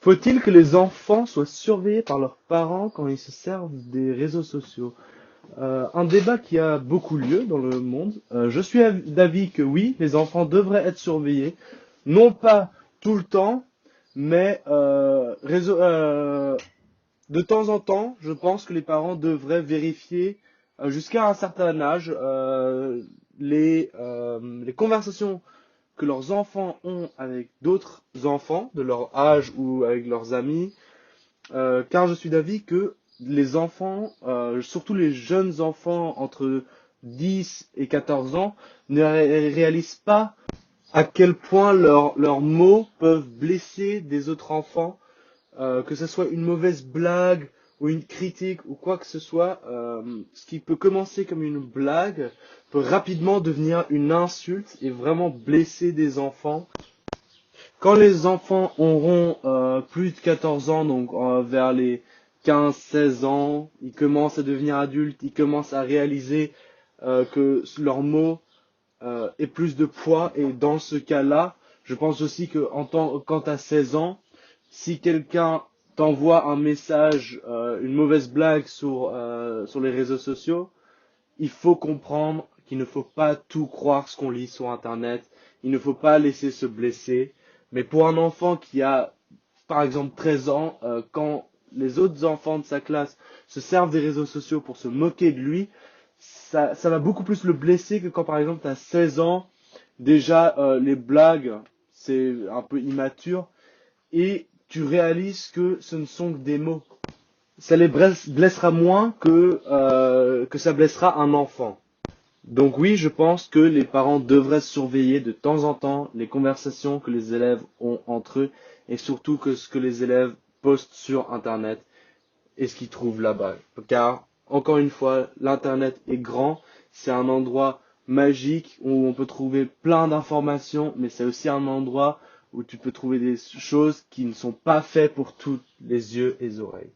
Faut-il que les enfants soient surveillés par leurs parents quand ils se servent des réseaux sociaux? Un débat qui a beaucoup lieu dans le monde. Je suis d'avis que oui, les enfants devraient être surveillés, non pas tout le temps, mais de temps en temps, je pense que les parents devraient vérifier jusqu'à un certain âge les conversations que leurs enfants ont avec d'autres enfants de leur âge ou avec leurs amis, car je suis d'avis que les enfants, surtout les jeunes enfants entre 10 et 14 ans, ne réalisent pas à quel point leurs mots peuvent blesser des autres enfants, que ce soit une mauvaise blague ou une critique ou quoi que ce soit, ce qui peut commencer comme une blague peut rapidement devenir une insulte et vraiment blesser des enfants. Quand les enfants auront plus de 14 ans, donc vers les 15-16 ans, ils commencent à devenir adultes, ils commencent à réaliser que leurs mots aient plus de poids. Et dans ce cas-là, je pense aussi que quand tu as 16 ans, si quelqu'un t'envoie un message, une mauvaise blague sur les réseaux sociaux, il faut comprendre qu'il ne faut pas tout croire ce qu'on lit sur Internet. Il ne faut pas laisser se blesser. Mais pour un enfant qui a, par exemple, 13 ans, quand les autres enfants de sa classe se servent des réseaux sociaux pour se moquer de lui, ça va beaucoup plus le blesser que quand, par exemple, tu as 16 ans. Déjà, les blagues, c'est un peu immature. Et tu réalises que ce ne sont que des mots. Ça les blessera moins que ça blessera un enfant. Donc oui, je pense que les parents devraient surveiller de temps en temps les conversations que les élèves ont entre eux et surtout que ce que les élèves postent sur Internet et ce qu'ils trouvent là-bas. Car, encore une fois, l'Internet est grand, c'est un endroit magique où on peut trouver plein d'informations, mais c'est aussi un endroit où tu peux trouver des choses qui ne sont pas faites pour tous les yeux et les oreilles.